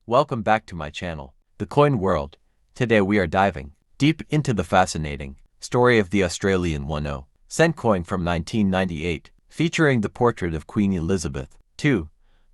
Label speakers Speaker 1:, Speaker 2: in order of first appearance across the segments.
Speaker 1: Welcome back to my channel, The Coin World. Today we are diving deep into the fascinating story of the Australian 1/0 cent coin from 1998, featuring the portrait of Queen Elizabeth II.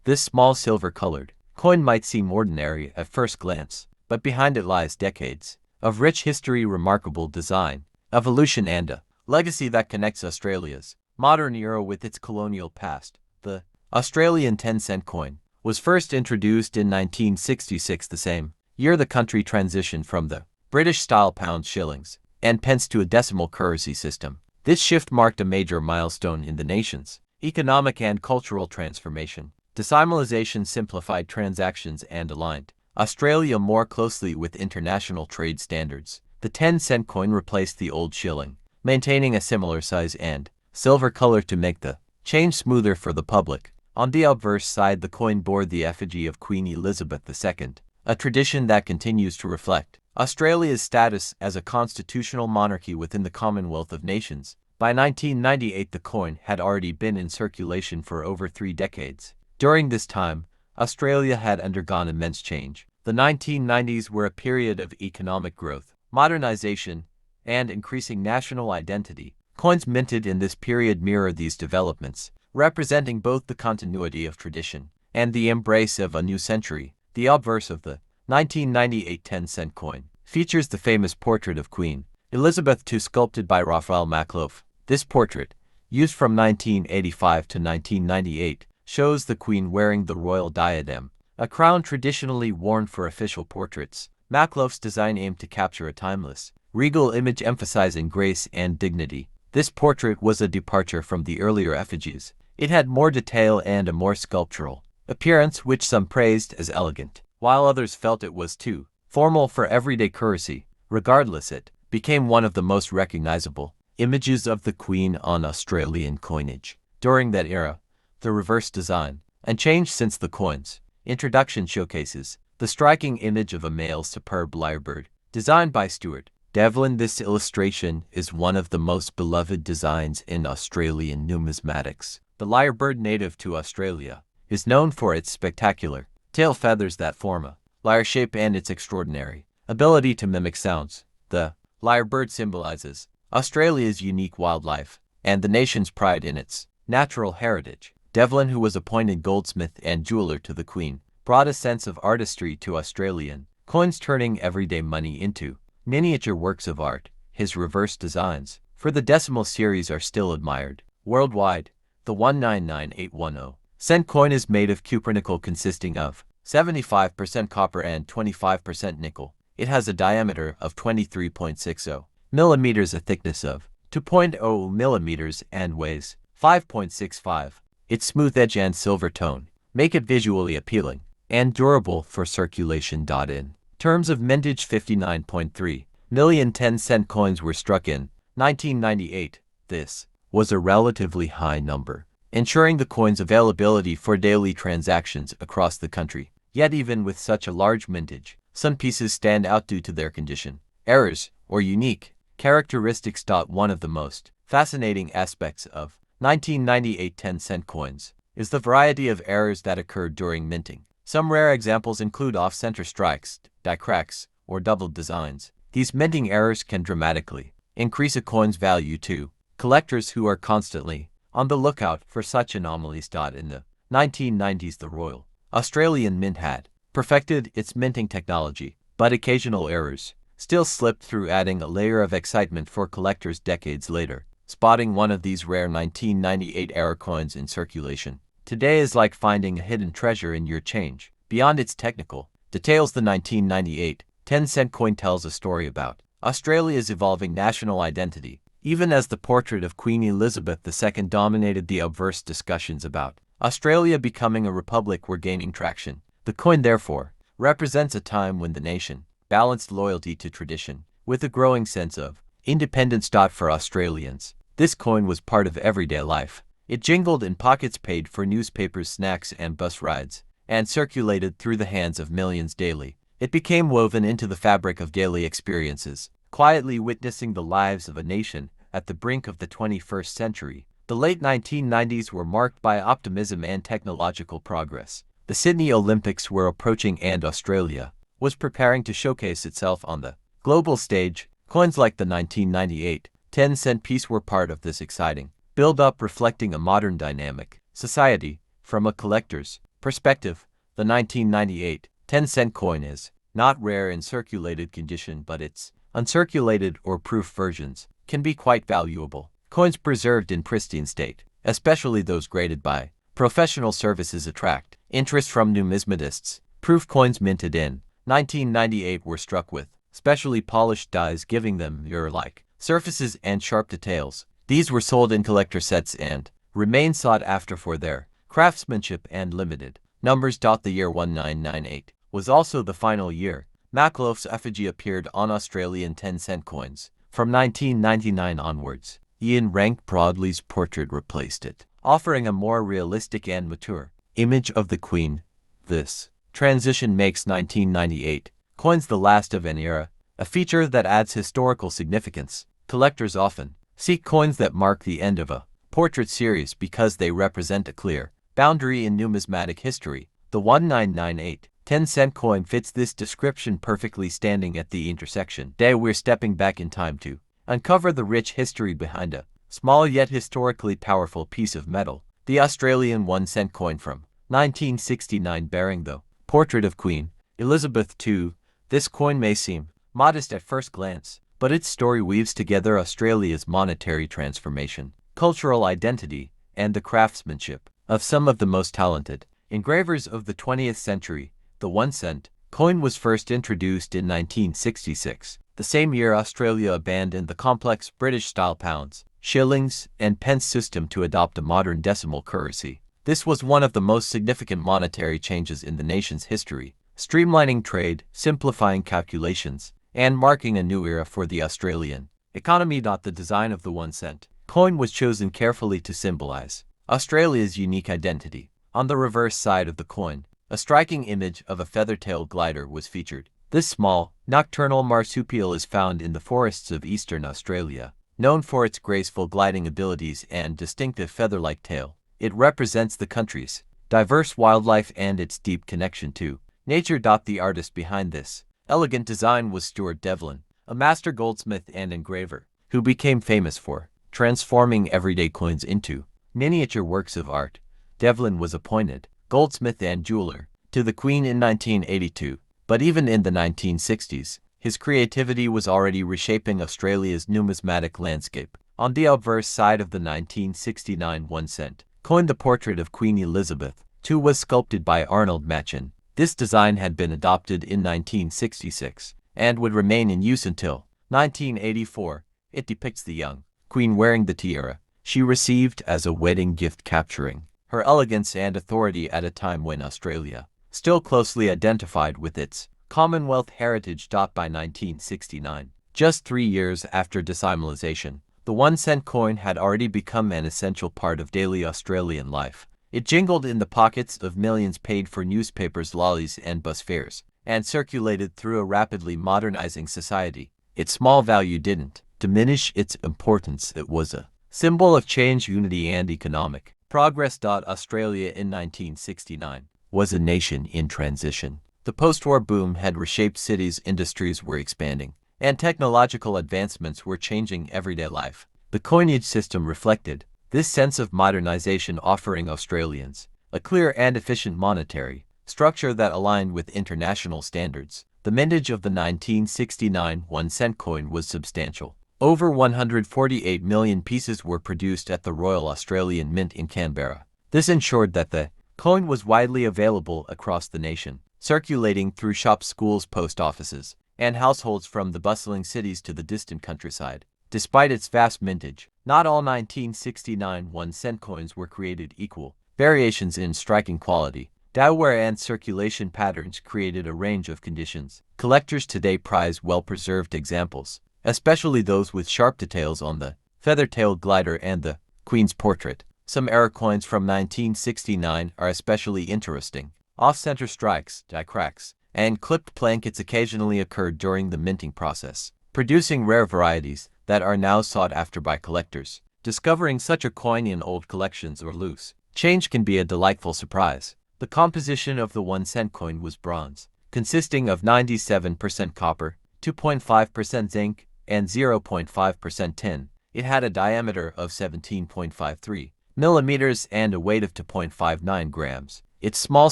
Speaker 1: This small silver-colored coin might seem ordinary at first glance, but behind it lies decades of rich history, remarkable design, evolution, and a legacy that connects Australia's modern era with its colonial past. The Australian 10-cent coin was first introduced in 1966, the same year the country transitioned from the British-style pounds, shillings, and pence to a decimal currency system. This shift marked a major milestone in the nation's economic and cultural transformation. Decimalization simplified transactions and aligned Australia more closely with international trade standards. The 10-cent coin replaced the old shilling, maintaining a similar size and silver color to make the change smoother for the public. On the obverse side, the coin bore the effigy of Queen Elizabeth II, a tradition that continues to reflect Australia's status as a constitutional monarchy within the Commonwealth of Nations. By 1998, the coin had already been in circulation for over 3 decades. During this time, Australia had undergone immense change. The 1990s were a period of economic growth, modernization, and increasing national identity. Coins minted in this period mirror these developments, representing both the continuity of tradition and the embrace of a new century. The obverse of the 1998 10-cent coin features the famous portrait of Queen Elizabeth II, sculpted by Raphael Makloff. This portrait, used from 1985 to 1998, shows the Queen wearing the royal diadem, a crown traditionally worn for official portraits. Makloff's design aimed to capture a timeless, regal image emphasizing grace and dignity. This portrait was a departure from the earlier effigies. It had more detail and a more sculptural appearance, which some praised as elegant, while others felt it was too formal for everyday currency. Regardless, it became one of the most recognizable images of the Queen on Australian coinage. During that era, the reverse design and change since the coin's introduction showcases the striking image of a male superb lyrebird, designed by Stuart Devlin. This illustration is one of the most beloved designs in Australian numismatics. The lyrebird, native to Australia, is known for its spectacular tail feathers that form a lyre shape and its extraordinary ability to mimic sounds. The lyrebird symbolizes Australia's unique wildlife and the nation's pride in its natural heritage. Devlin, who was appointed goldsmith and jeweler to the Queen, brought a sense of artistry to Australian coins, turning everyday money into miniature works of art. His reverse designs for the decimal series are still admired worldwide. The 199810-cent coin is made of cupronickel, consisting of 75% copper and 25% nickel. It has a diameter of 23.60 millimeters, a thickness of 2.0 millimeters, and weighs 5.65. Its smooth edge and silver tone make it visually appealing and durable for circulation. In terms of mintage, 59.3 million 10-cent coins were struck in 1998. This was a relatively high number, ensuring the coin's availability for daily transactions across the country. Yet even with such a large mintage, some pieces stand out due to their condition, errors, or unique characteristics. One of the most fascinating aspects of 1998 10-cent coins is the variety of errors that occurred during minting. Some rare examples include off-center strikes, die cracks, or doubled designs. These minting errors can dramatically increase a coin's value to collectors who are constantly on the lookout for such anomalies. In the 1990s, the Royal Australian Mint had perfected its minting technology, but occasional errors still slipped through, adding a layer of excitement for collectors decades later. Spotting one of these rare 1998 error coins in circulation today is like finding a hidden treasure in your change. Beyond its technical details, the 1998 10-cent coin tells a story about Australia's evolving national identity. Even as the portrait of Queen Elizabeth II dominated the obverse, discussions about Australia becoming a republic were gaining traction. The coin, therefore, represents a time when the nation balanced loyalty to tradition with a growing sense of independence. For Australians, this coin was part of everyday life. It jingled in pockets, paid for newspapers, snacks, and bus rides, and circulated through the hands of millions daily. It became woven into the fabric of daily experiences, quietly witnessing the lives of a nation at the brink of the 21st century. The late 1990s were marked by optimism and technological progress, The Sydney Olympics were approaching and Australia was preparing to showcase itself on the global stage. Coins like the 1998 10-cent piece were part of this exciting build-up, reflecting a modern dynamic society. From a collector's perspective, the 1998 10-cent coin is not rare in circulated condition, but its uncirculated or proof versions can be quite valuable. Coins preserved in pristine state, especially those graded by professional services, attract interest from numismatists. Proof coins minted in 1998 were struck with specially polished dies, giving them mirror-like surfaces and sharp details. These were sold in collector sets and remain sought after for their craftsmanship and limited numbers. The year 1998 was also the final year Makhlouf's effigy appeared on Australian 10-cent coins. From 1999 onwards, Ian Rank Broadley's portrait replaced it, offering a more realistic and mature image of the Queen. This transition makes 1998 coins the last of an era, a feature that adds historical significance. Collectors often seek coins that mark the end of a portrait series because they represent a clear boundary in numismatic history. The 1998 10-cent coin fits this description perfectly, standing at the intersection. Today we're stepping back in time to uncover the rich history behind a small yet historically powerful piece of metal. The Australian 1-cent coin from 1969 bearing the portrait of Queen Elizabeth II. This coin may seem modest at first glance, but its story weaves together Australia's monetary transformation, cultural identity, and the craftsmanship of some of the most talented engravers of the 20th century. The 1-cent coin was first introduced in 1966, the same year Australia abandoned the complex British-style pounds, shillings, and pence system to adopt a modern decimal currency. This was one of the most significant monetary changes in the nation's history, streamlining trade, simplifying calculations, and marking a new era for the Australian economy. The design of the 1-cent coin was chosen carefully to symbolize Australia's unique identity. On the reverse side of the coin, a striking image of a feather-tailed glider was featured. This small, nocturnal marsupial is found in the forests of eastern Australia. Known for its graceful gliding abilities and distinctive feather-like tail, it represents the country's diverse wildlife and its deep connection to nature. The artist behind this elegant design was Stuart Devlin, a master goldsmith and engraver, who became famous for transforming everyday coins into miniature works of art. Devlin was appointed goldsmith and jeweler to the Queen in 1982, but even in the 1960s, his creativity was already reshaping Australia's numismatic landscape. On the obverse side of the 1969 1-cent coin, the portrait of Queen Elizabeth II was sculpted by Arnold Machin. This design had been adopted in 1966 and would remain in use until 1984. It depicts the young Queen wearing the tiara she received as a wedding gift, capturing her elegance and authority at a time when Australia still closely identified with its Commonwealth heritage. By 1969, just 3 years after decimalisation, the 1-cent coin had already become an essential part of daily Australian life. It jingled in the pockets of millions, paid for newspapers, lollies, and bus fares, and circulated through a rapidly modernizing society. Its small value didn't diminish its importance. It was a symbol of change, unity, and economic progress. Australia in 1969 was a nation in transition. The post-war boom had reshaped cities, industries were expanding, and technological advancements were changing everyday life. The coinage system reflected this sense of modernization, offering Australians a clear and efficient monetary structure that aligned with international standards. The mintage of the 1969 1-cent coin was substantial. Over 148 million pieces were produced at the Royal Australian Mint in Canberra. This ensured that the coin was widely available across the nation, circulating through shops, schools, post offices, and households from the bustling cities to the distant countryside. Despite its vast mintage, not all 1969 1-cent coins were created equal. Variations in striking quality, dieware, and circulation patterns created a range of conditions. Collectors today prize well-preserved examples, especially those with sharp details on the feather-tailed glider and the Queen's portrait. Some era coins from 1969 are especially interesting. Off-center strikes, die cracks, and clipped plankets occasionally occurred during the minting process, producing rare varieties that are now sought after by collectors. Discovering such a coin in old collections or loose change can be a delightful surprise. The composition of the 1-cent coin was bronze, consisting of 97% copper, 2.5% zinc, and 0.5% tin. It had a diameter of 17.53 millimeters and a weight of 2.59 grams. Its small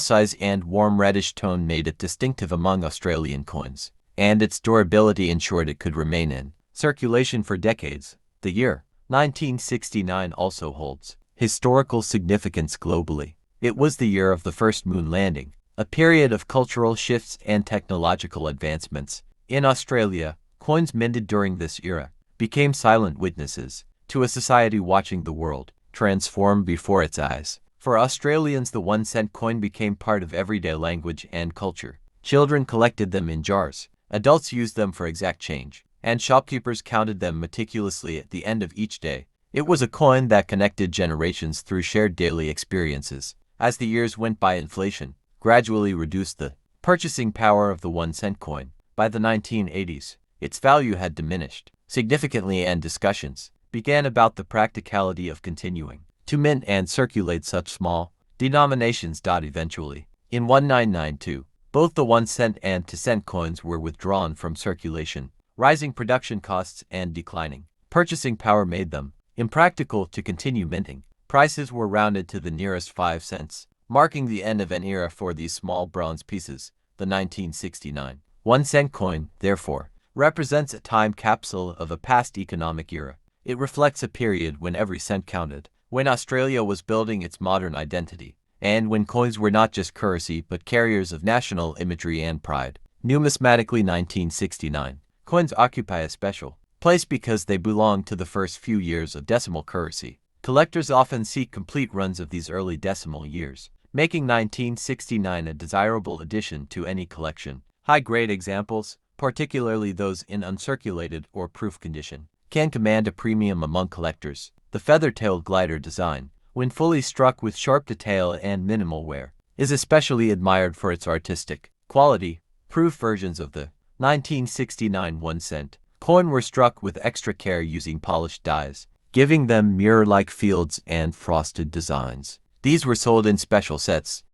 Speaker 1: size and warm reddish tone made it distinctive among Australian coins, and its durability ensured it could remain in circulation for decades. The year 1969 also holds historical significance globally. It was the year of the first moon landing, a period of cultural shifts and technological advancements. In Australia, coins minted during this era became silent witnesses to a society watching the world transform before its eyes. For Australians, the 1-cent coin became part of everyday language and culture. Children collected them in jars, adults used them for exact change, and shopkeepers counted them meticulously at the end of each day. It was a coin that connected generations through shared daily experiences. As the years went by, inflation gradually reduced the purchasing power of the 1-cent coin. By the 1980s, its value had diminished significantly, and discussions began about the practicality of continuing to mint and circulate such small denominations. Eventually, in 1992, both the 1-cent and 2-cent coins were withdrawn from circulation. Rising production costs and declining purchasing power made them impractical to continue minting. Prices were rounded to the nearest 5 cents, marking the end of an era for these small bronze pieces. The 1969 1-cent coin, therefore, represents a time capsule of a past economic era. It reflects a period when every cent counted, when Australia was building its modern identity, and when coins were not just currency but carriers of national imagery and pride. Numismatically, 1969 coins occupy a special place because they belong to the first few years of decimal currency. Collectors often seek complete runs of these early decimal years, making 1969 a desirable addition to any collection. High-grade examples, particularly those in uncirculated or proof condition, can command a premium among collectors. The feather-tailed glider design, when fully struck with sharp detail and minimal wear, is especially admired for its artistic quality. Proof versions of the 1969 1-cent coin were struck with extra care using polished dies, giving them mirror-like fields and frosted designs. These were sold in special sets,